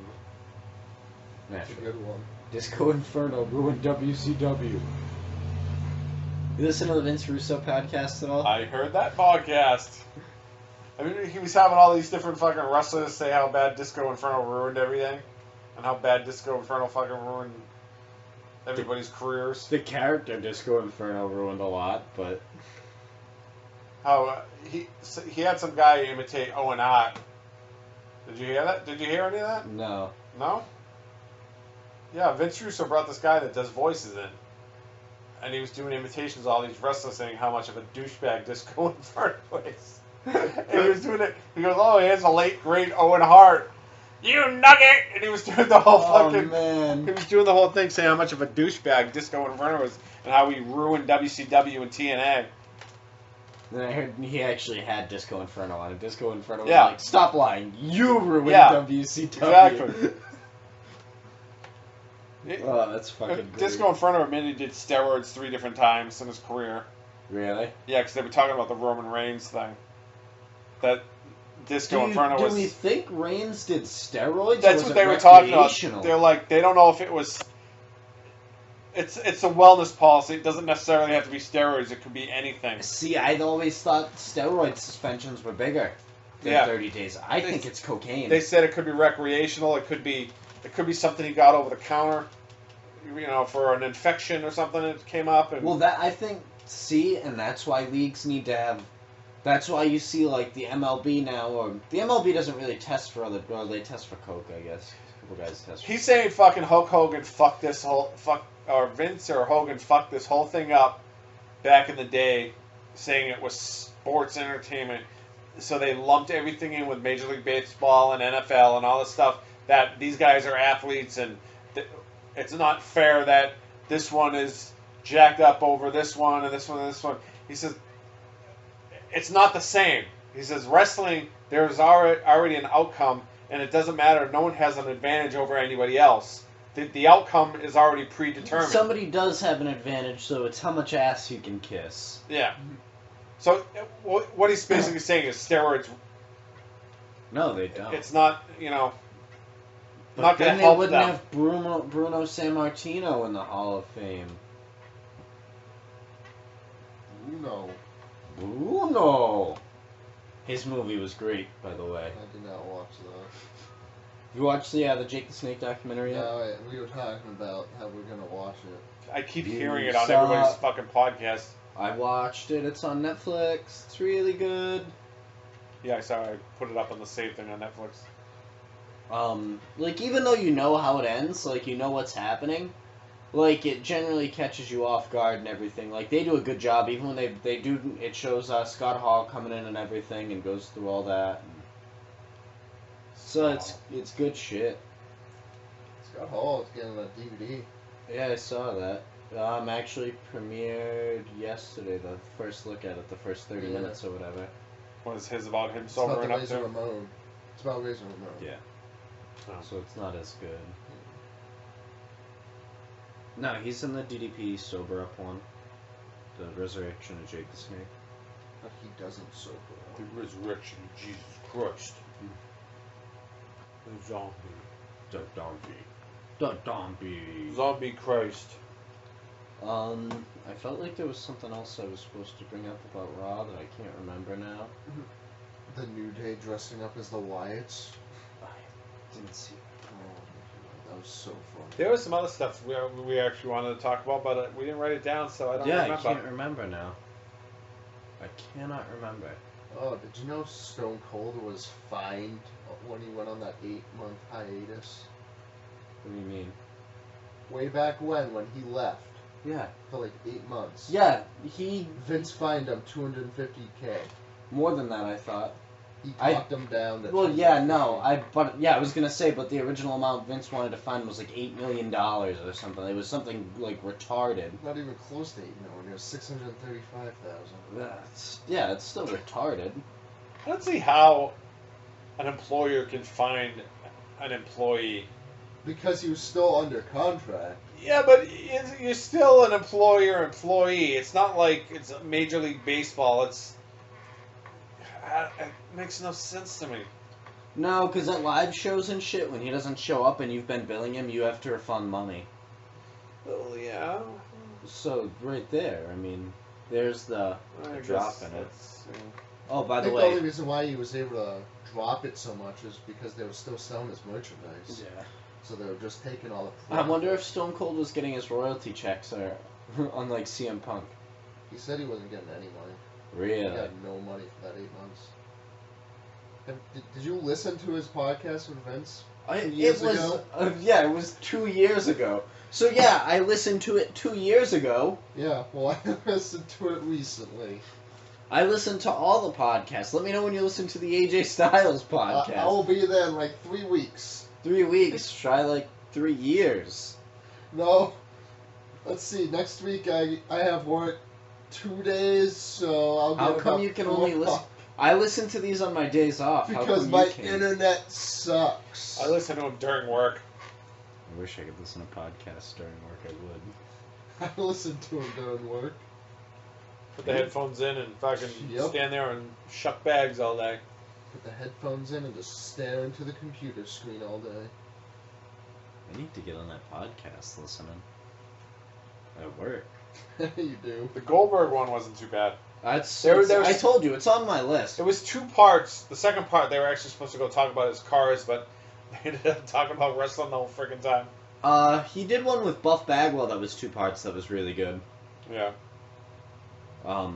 that's a Naturally. good one. Disco Inferno ruined WCW. You listen to the Vince Russo podcast at all? I heard that podcast. I mean, he was having all these different fucking wrestlers say how bad Disco Inferno ruined everything. and how bad Disco Inferno fucking ruined everybody's careers. The character Disco Inferno ruined a lot, but How he had some guy imitate Owen Hart. Did you hear that? Did you hear any of that? no. No? Yeah, Vince Russo brought this guy that does voices in. And he was doing imitations of all these wrestlers saying how much of a douchebag Disco Inferno is. And he was doing it. He goes, oh, here's a late, great Owen Hart. You nugget! And he was doing the whole fucking... man. He was doing the whole thing saying how much of a douchebag Disco Inferno is and how he ruined WCW and TNA. Then I heard he actually had Disco Inferno on it. Disco Inferno was Yeah. like, stop lying. You ruined WCW. Exactly. Oh, that's fucking great. Disco Inferno admitted he did steroids 3 different times in his career. Really? Yeah, because they were talking about the Roman Reigns thing. That Disco Inferno was... Do we think Reigns did steroids? That's or was what it they were talking about. recreational? They're like, they don't know if it was... It's a wellness policy. It doesn't necessarily have to be steroids. It could be anything. See, I'd always thought steroid suspensions were bigger than 30 days. I think it's cocaine. They said it could be recreational. It could be something he got over the counter, for an infection or something that came up. And well, that I think. See, and that's why leagues need to have. That's why you see like the MLB now, or the MLB doesn't really test for other. Or they test for coke, I guess. A couple guys test. He's saying fucking Hulk Hogan or Vince or Hogan fucked this whole thing up back in the day, saying it was sports entertainment. So they lumped everything in with Major League Baseball and NFL and all this stuff. That these guys are athletes and it's not fair that this one is jacked up over this one and this one and this one. He says it's not the same. He says wrestling, there's already an outcome and it doesn't matter. No one has an advantage over anybody else. The outcome is already predetermined. Somebody does have an advantage, so it's how much ass you can kiss. Yeah. So what he's basically saying is steroids. No, they don't. It's not, But not going then to help they wouldn't them. have Bruno Sammartino in the Hall of Fame. Bruno. His movie was great, by the way. I did not watch that. You watched the Jake the Snake documentary yet? No, we were talking about how we're gonna watch it. I keep You hearing it on saw- everybody's fucking podcast. I watched it. It's on Netflix. It's really good. Yeah, I saw. I put it up on the save thing on Netflix. Like, even though you know how it ends, like, you know what's happening, like, it generally catches you off guard and everything. Like, they do a good job, even when they do, it shows Scott Hall coming in and everything and goes through all that. So it's good shit. Scott Hall is getting a DVD. Yeah, I saw that. Actually premiered yesterday, the first look at it, the first 30 minutes or whatever. What is his about him It's about sobering the up Razor too? Ramon. It's about Razor Ramon. Yeah. Oh. So it's not as good. No, he's in the DDP sober up one. The Resurrection of Jake the Snake. But he doesn't sober up. The resurrection of Jesus Christ. The zombie. The donkey. The donkey. Zombie Christ. I felt like there was something else I was supposed to bring up about Raw that I can't remember now. The New Day dressing up as the Wyatts. I didn't see. Oh, that was so fun. There was some other stuff we actually wanted to talk about, but we didn't write it down, so I don't Yeah, remember. I can't remember now. I cannot remember. Oh, did you know Stone Cold was fined when he went on that 8-month hiatus? What do you mean? Way back when he left Yeah. for like 8 months. Yeah, Vince fined him $250K. more than that, I thought. He talked him down. To Well, yeah, no, $250K. I was gonna say, but the original amount Vince wanted to fine was like $8 million or something. It was something like retarded. Not even close to 8 million. It was 635,000. Yeah, it's still retarded. I don't see how an employer can find an employee. Because he was still under contract. Yeah, but you're still an employee. It's not like it's Major League Baseball. It makes no sense to me. No, because at live shows and shit, when he doesn't show up and you've been billing him, you have to refund money. Well, yeah. So, right there, I mean, there's the drop in it. Oh, by I the think the only way. reason why he was able to drop it so much is because they were still selling his merchandise. Yeah. So they were just taking all the I wonder if Stone Cold was getting his royalty checks or unlike CM Punk. He said he wasn't getting any money. Really? He got no money for that 8 months. Did you listen to his podcast with Vince? It was 2 years ago. So yeah, I listened to it 2 years ago. Yeah, well, I listened to it recently. I listened to all the podcasts. Let me know when you listen to the AJ Styles podcast. I will be there in like 3 weeks. 3 weeks. Try like 3 years. No. Let's see. Next week I have work 2 days, so I'll get How come you can only listen? I listen to these on my days off. Because my internet sucks. I listen to them during work. I wish I could listen to podcasts during work. I would. I listen to them during work. Put the headphones in and fucking stand there and shuck bags all day. Put the headphones in and just stare into the computer screen all day. I need to get on that podcast listening. At work. You do. The Goldberg one wasn't too bad. I told you, it's on my list. It was 2 parts. The second part, they were actually supposed to go talk about his cars, but they ended up talking about wrestling the whole freaking time. He did one with Buff Bagwell that was 2 parts that was really good. Yeah.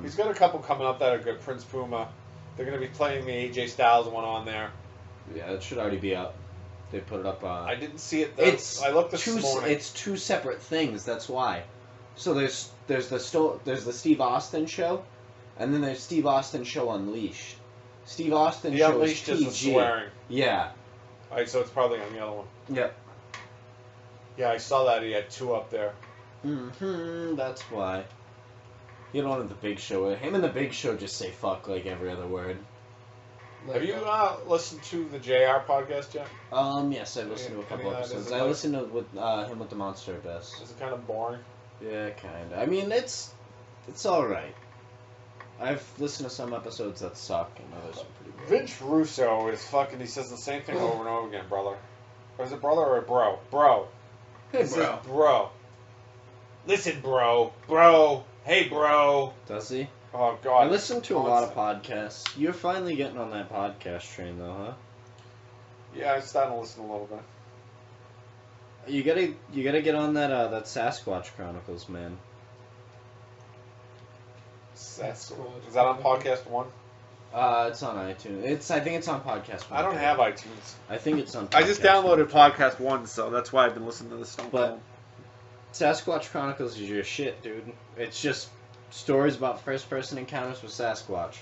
He's got a couple coming up that are good. Prince Puma. They're going to be playing the AJ Styles one on there. Yeah, it should already be up. They put it up. I didn't see it though. I looked this morning. It's 2 separate things. That's why. So there's the Steve Austin show, and then there's Steve Austin show Unleashed. Steve Austin show Unleashed is the swearing. Yeah. Alright, so it's probably on the other one. Yep. Yeah, I saw that he had 2 up there. That's why. You don't have the Big Show. Him and the Big Show just say fuck like every other word. Have you listened to the JR podcast yet? Yes, I listened to a couple episodes. I listened to him with the Monster Abyss. Is it kind of boring? Yeah, kind of. I mean, it's alright. I've listened to some episodes that suck, and others are pretty good. Vince Russo is fucking, he says the same thing over and over again, brother. Or is it brother or bro? Bro. Hey, He says bro. Listen, bro. Bro. Hey, bro. Does he? Oh, God. I listen to a lot of podcasts. You're finally getting on that podcast train, though, huh? Yeah, I'm starting to listen a little bit. You gotta get on that Sasquatch Chronicles, man. Sasquatch. Is that on podcast 1? It's on iTunes. I think it's on podcast 1. I don't have iTunes. I think it's on. I just downloaded podcast 1, so that's why I've been listening to the Stone Cold. Sasquatch Chronicles is your shit, dude. It's just stories about first-person encounters with Sasquatch.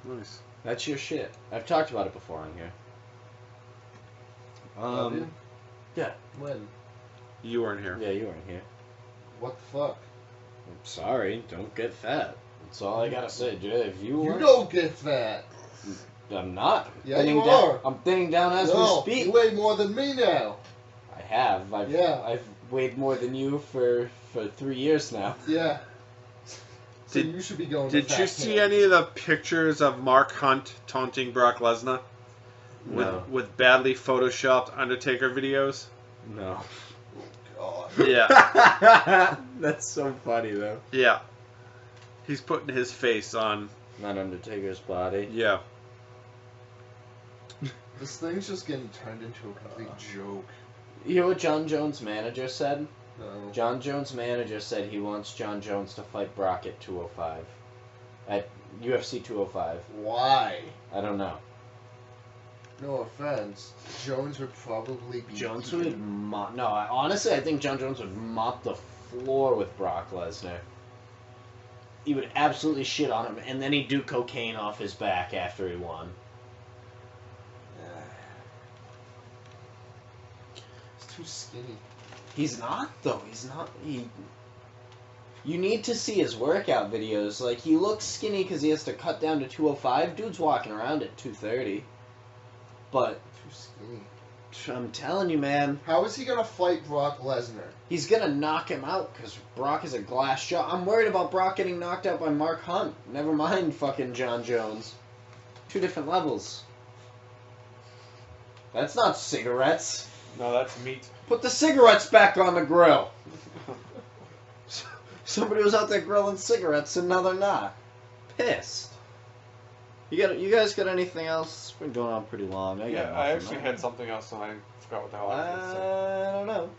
Nice. That's your shit. I've talked about it before on here. Yeah. When? You weren't here. Yeah, you weren't here. What the fuck? I'm sorry. Don't get fat. That's all I gotta say, dude. If you don't get fat. I'm not. Yeah, you are. I'm thinning down as we speak. You weigh more than me now. I have. I've weighed more than you for 3 years now. Yeah. So you should be going. Did you see any of the pictures of Mark Hunt taunting Brock Lesnar? No. With badly photoshopped Undertaker videos? No. Oh, God. Yeah. That's so funny, though. Yeah. He's putting his face on... Not Undertaker's body. Yeah. This thing's just getting turned into a complete joke. You know what John Jones' manager said? No. John Jones' manager said he wants John Jones to fight Brock at 205. At UFC 205. Why? I don't know. No offense. Jones would probably be... Jones would mop... No, honestly, I think John Jones would mop the floor with Brock Lesnar. He would absolutely shit on him, and then he'd do cocaine off his back after he won. He's too skinny. He's not, though. He's not... You need to see his workout videos. Like, he looks skinny because he has to cut down to 205. Dude's walking around at 230. But... Too skinny. I'm telling you, man. How is he going to fight Brock Lesnar? He's going to knock him out because Brock is a glass jaw. I'm worried about Brock getting knocked out by Mark Hunt. Never mind fucking John Jones. 2 different levels. That's not cigarettes. No, that's meat. Put the cigarettes back on the grill. Somebody was out there grilling cigarettes and now they're not. Pissed. You guys got anything else? It's been going on pretty long. I actually had something else and I forgot what the hell I was going to say. I don't know.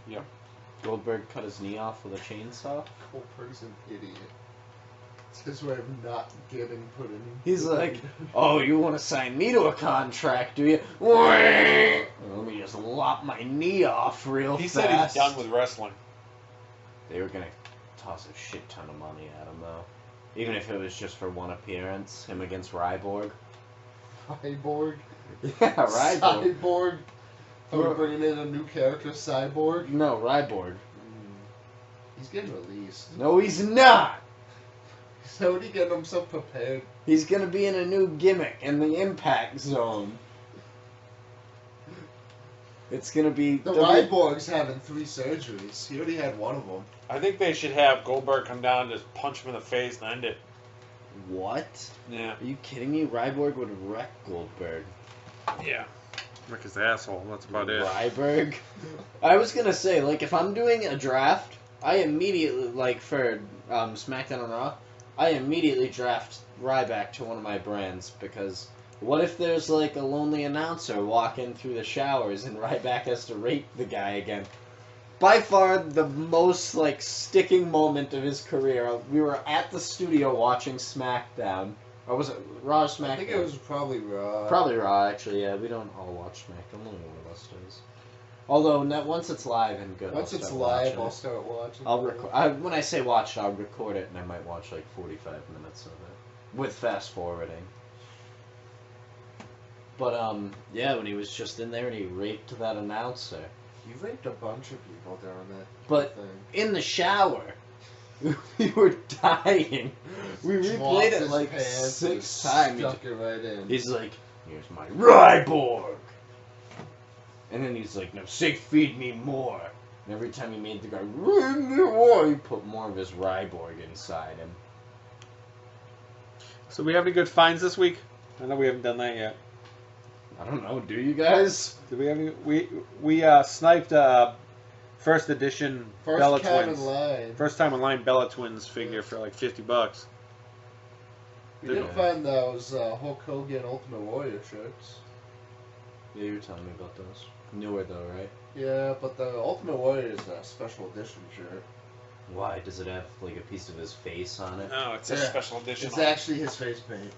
Yep. Goldberg cut his knee off with a chainsaw. Goldberg's an idiot. It's his way of not getting put in. He's like, oh, you want to sign me to a contract, do you? Let me just lop my knee off real fast. He said he's done with wrestling. They were going to toss a shit ton of money at him, though. Even if it was just for one appearance, him against Ryborg. Cyborg? Yeah, Ryborg. Cyborg? Are we bringing in a new character, Cyborg? No, Ryborg. He's getting released. No, he's not! He's already getting himself prepared. He's gonna be in a new gimmick in the Impact Zone. It's gonna be... The Ryborg's having 3 surgeries. He already had one of them. I think they should have Goldberg come down and just punch him in the face and end it. What? Yeah. Are you kidding me? Ryborg would wreck Goldberg. Yeah. Wreck his asshole. That's about it. Ryborg? I was gonna say, like, if I'm doing a draft, I immediately, like, for SmackDown and Raw, I immediately draft Ryback to one of my brands, because what if there's, like, a lonely announcer walking through the showers and Ryback has to rape the guy again? By far the most, like, sticking moment of his career. We were at the studio watching SmackDown. Or was it Raw or SmackDown? I think it was probably Raw. Probably Raw, actually, yeah. We don't all watch SmackDown. Only one of us does. Although, once it's live and good, once it's live, I'll start watching. I'll record. When I say watch it, I'll record it, and I might watch like 45 minutes of it with fast forwarding. But yeah, when he was just in there and he raped that announcer. He raped a bunch of people during that thing. In the shower, we were dying. We replayed it like 6 times. Stuck it right in. He's like, "Here's my Ryborg." And then he's like, "No, feed me more." And every time he made the guy, "Feed me more," he put more of his Ryborg inside him. So we have any good finds this week? I know we haven't done that yet. I don't know. Do you guys? Did we have any? We sniped first edition Bella Twins. First time online Bella Twins figure for like $50. We did find those Hulk Hogan Ultimate Warrior shirts. Yeah, you were telling me about those. Newer though, right? Yeah, but the Ultimate Warrior is a special edition shirt. Why? Does it have like a piece of his face on it? No, it's a special edition. It's actually his face paint.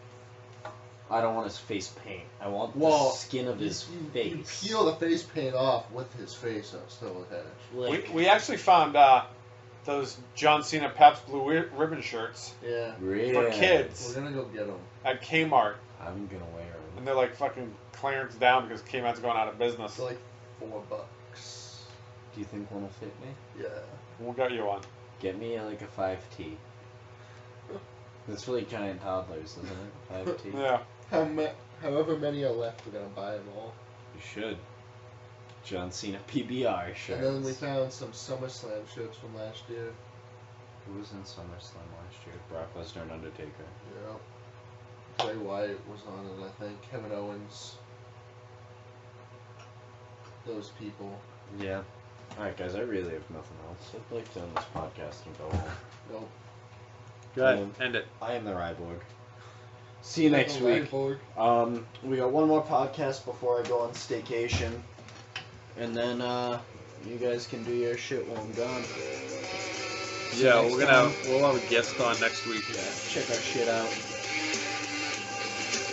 I don't want his face paint. I want the skin of his face. You peel the face paint off with his face still attached. We actually found those John Cena Pabst Blue Ribbon shirts. Yeah. Really? For kids. We're gonna go get them. At Kmart. I'm gonna wear them. And they're like fucking clearance down because Kmart's going out of business. They're like $4. Do you think one will fit me? Yeah. We'll get you one. Get me like a 5T. That's for like giant toddlers, isn't it? 5T. Yeah. However many are left, we're gonna buy them all. You should. John Cena PBR shirts. And then we found some SummerSlam shirts from last year. Who was in SummerSlam last year? Brock Lesnar and Undertaker. Yeah. Bray Wyatt was on it, I think. Kevin Owens. Those people. Yeah. Alright, guys, I really have nothing else. I'd like to end this podcast and go home. Nope. Go ahead, end it. I am the Ryborg. See you next week. We got one more podcast before I go on staycation. And then you guys can do your shit while I'm gone. Yeah, we'll have a guest on next week. Yeah, check our shit out.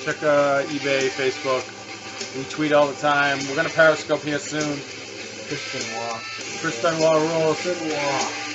Check eBay, Facebook. We tweet all the time. We're gonna Periscope here soon. Chris Benoit. Chris Benoit rules. Benoit.